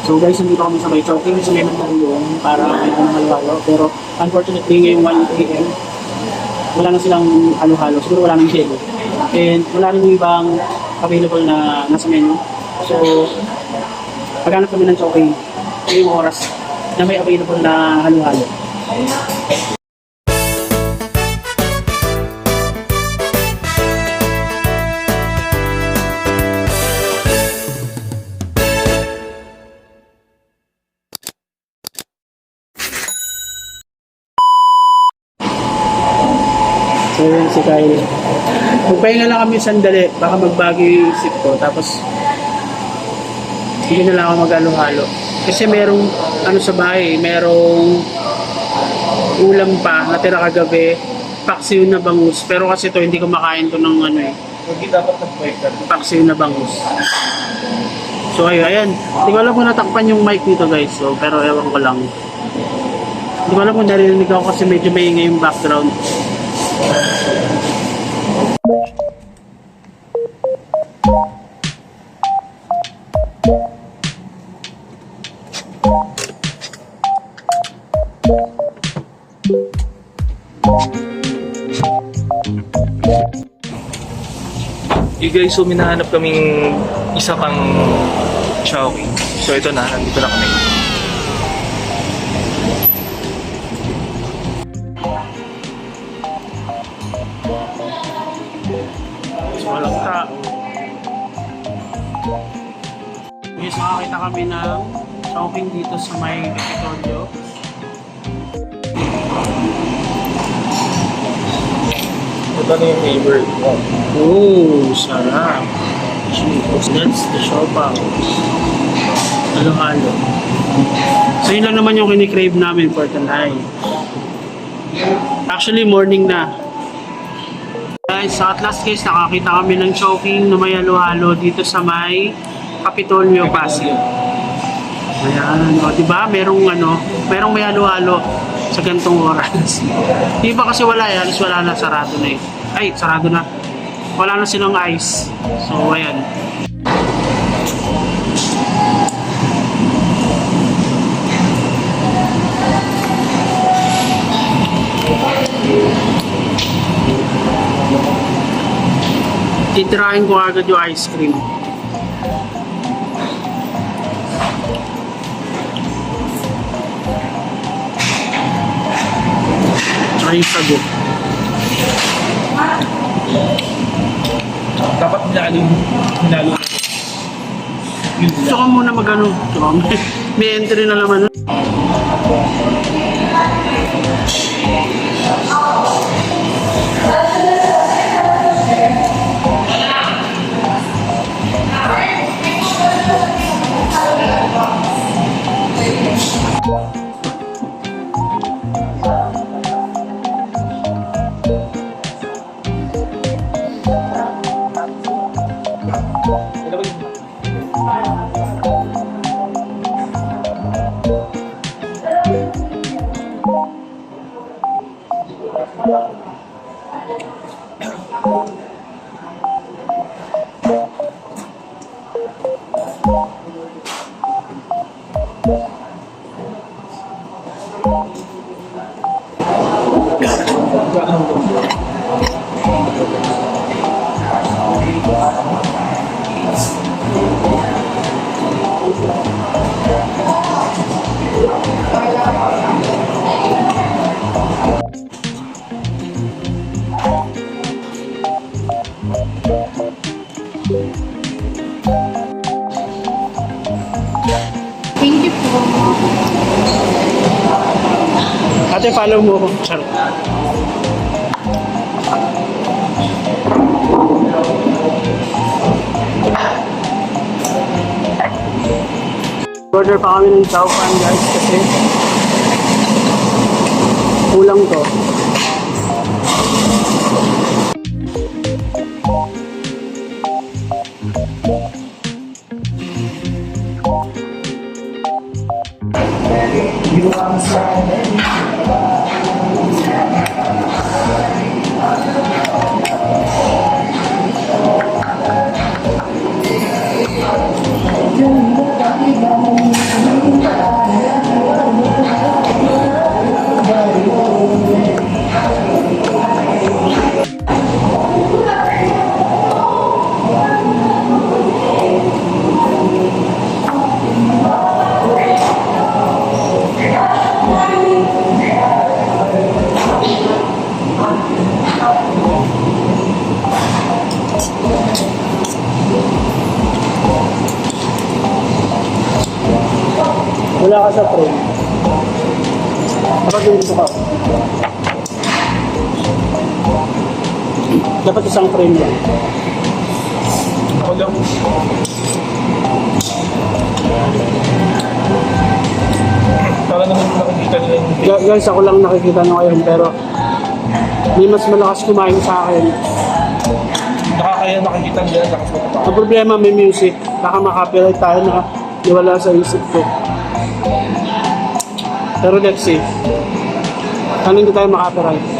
So guys, nandito kami sa may choking, so may magulong para may halo-halo. Pero unfortunately, ngayong 1 AM, wala na silang halo-halo. Siguro wala nang yelo. And wala rin yung ibang available na nasa menu. So, paghanap kami ng choking, yung oras na may available na halo-halo. So yun si Kyle. Magpahinga lang kami sandali, baka magbago yung isip ko. Tapos, hindi na lang ako mag-halo-halo. Kasi merong, sa bahay, merong ulam pa, natira kagabi, paksiw na bangus. Pero kasi to hindi ko makain to ng Hindi dapat nag-break. paksiw na bangus. So ayan. Hindi ko alam kung natakpan yung mic nito guys. So, pero ewan ko lang. Hindi ko alam kung narinig ako kasi medyo maingay yung background. You guys, so minahanap kaming isa pang Chowking. So ito na, nandito na kami. So walang tao. Yes, makakita kami ng shopping dito sa may Capitolio. Ito na yung neighbor. Oh, sarap. Cheers. That's the siopaw. Halo-halo. So yun lang naman yung kinikrave namin for tonight. Actually, morning na. Guys, sa at last case, nakakita kami ng choking na may halo-halo dito sa may Capitolio, Pasig. Ayan, o diba? Merong may halo-halo sa gantong oras. Di ba kasi wala yan? Alis wala na, sarado na eh. Ay, sarado na. Wala na silang ice. So, ayan. Titirahin ko agad yung ice cream. Tsaka yung sago. Dapat hinalo. Gusto ko muna mag-ano. May entry na naman. Thank you po. Ate, follow mo ako. Charot. Order pa kami ng chow pan guys kasi kulang to. Wala ka sa frame. Dapat dito ka. Dapat isang frame lang. Ako lang. Para naman nakikita nila yung Guys, ako lang nakikita nyo ngayon pero may mas malakas kumain sa akin. nakakaya nakikita nila lakas ko pa. Ang problema may music. Baka makapiright tayo na iwala sa isip ko. Pero let's see. Ano hindi tayo makapiright?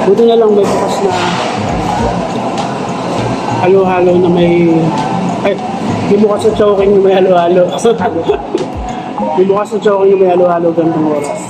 Buti na lang may bukas na halo-halo na may... Ay, may bukas na choking na may halo-halo. May bukas na choking na may halo-halo gandang oras.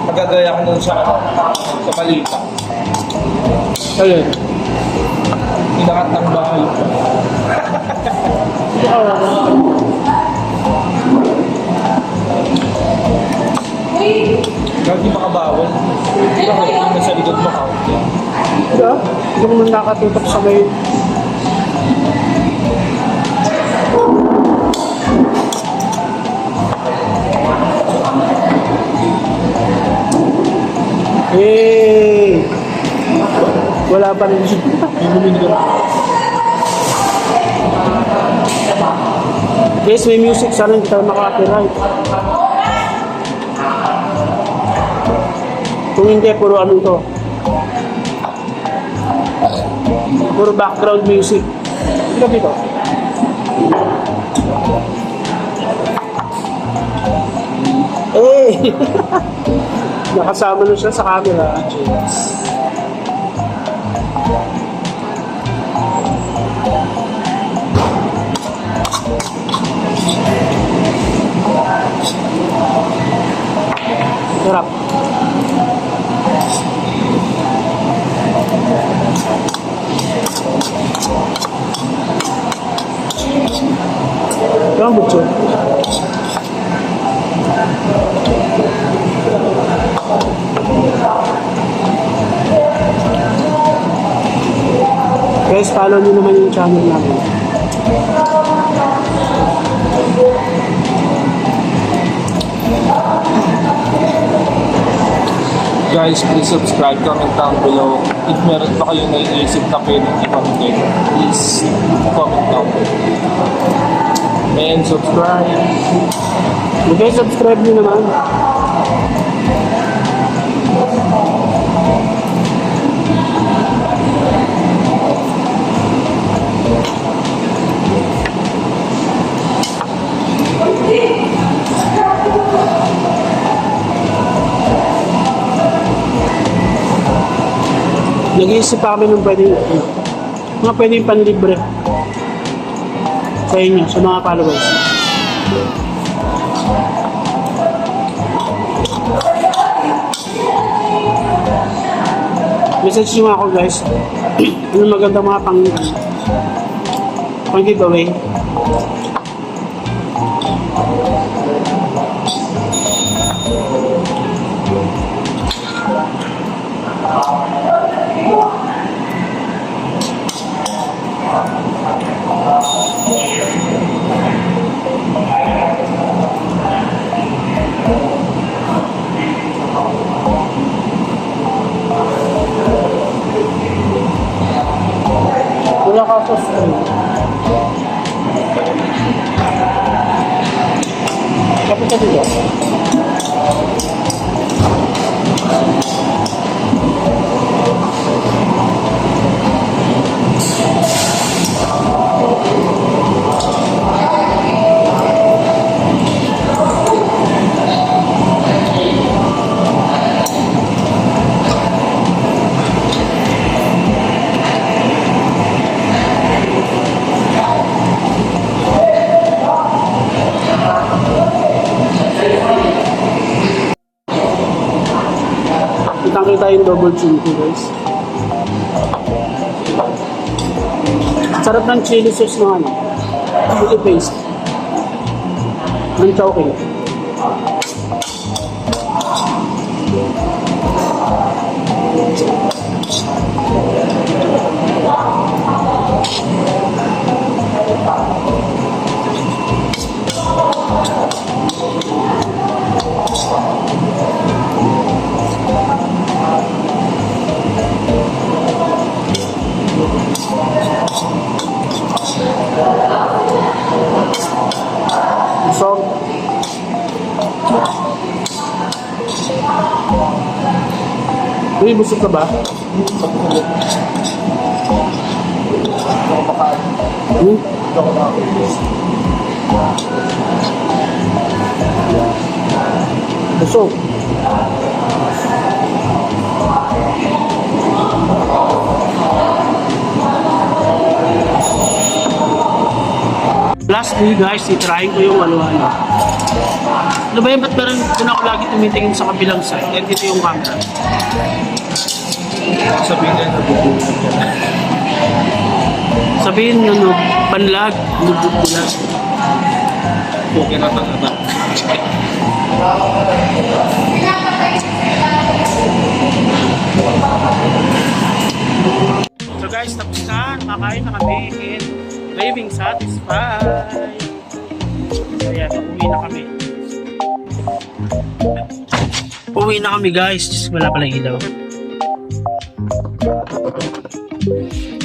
Magagaya ko nun sa malita. Ayun. Inakat ng bahay. Gagi makabawal. Bakit yung nasa likod mo count? Diba? Hindi ko man nakatutok sa may... Hey! Wala pa rin siya. Guys, may music. Sana hindi tayo maka-copyright. Kung hindi, puro ano to. Puro background music. Ito dito. Eh! Nakasama na siya sa camera. Sarap. Gambot siya. Guys, follow nyo naman yung channel namin. Guys, please subscribe, comment down below. If meron pa kayong naiisip na pwedeng i-comment, please comment down below. And subscribe. Okay, subscribe nyo naman. Nag-iisip pa kami ng pwedeng panlibre sa inyo, sa mga followers. Message nyo ako guys. Ano magandang mga pang giveaway. Wala ka sa screen. Kapit ka dito. tayong double chin ko, guys. Sarap ng chili sauce ng ano. Chili paste. Ng chowking. So, uy, busog ka ba? Hmm? Busog. Lastly guys, itry ko yung halo-halo. Ano ba yun? Ba't parang doon ako lagi tumitingin sa kabilang side? And dito yung camera. Sabihin na nabubuhay ka na. Sabihin ano, panlag, nubut-bulag. Okay na tanga. So guys, tapos na. Kakain na kami and craving satisfied. So yan, uwi na kami. Uwi na kami guys. Just wala palang ilaw.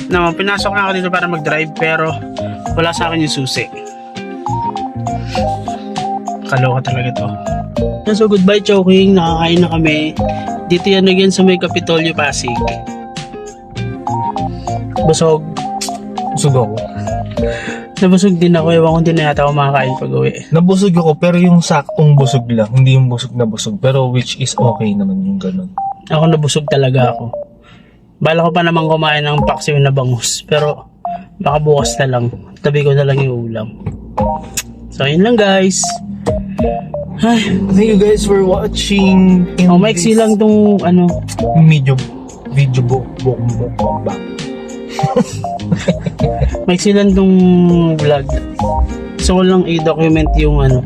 No, pinasok na ako dito para mag-drive pero wala sa akin yung susi. Kaloka talaga to. So goodbye Chowking, nakakain na kami. Dito yan again sa may Kapitolyo Pasig. Busog. Busog ako. Nabusog din ako, ewan ko din na yata ako makakain pag uwi. Nabusog ako pero yung saktong busog lang. Hindi yung busog na busog. Pero which is okay naman yung ganun. Ako nabusog talaga ako. Bala ko pa naman kumain ng paksiw na bangus. Pero baka bukas na lang. Tabi ko na lang yung ulam. So yun lang guys. Ay, Thank you guys for watching. oh, maiksi lang tong ano. Video book. Maiksi lang tong vlog. So ko lang i-document yung ano.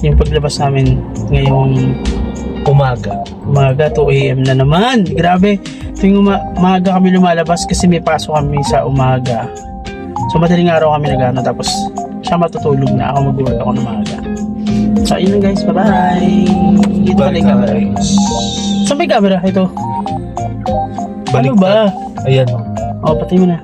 Yung paglabas namin ngayong umaga 2 AM na naman. Grabe. Tuwing umaga kami lumalabas kasi may pasok kami sa umaga. So madaling araw kami nagano tapos siya matutulog na ako mag-work ako ng umaga. So ayun lang guys, bye-bye. Dito pala yung camera. Saan ba yung camera? Ito. Ano ba? Ayan. Oh, patay mo na.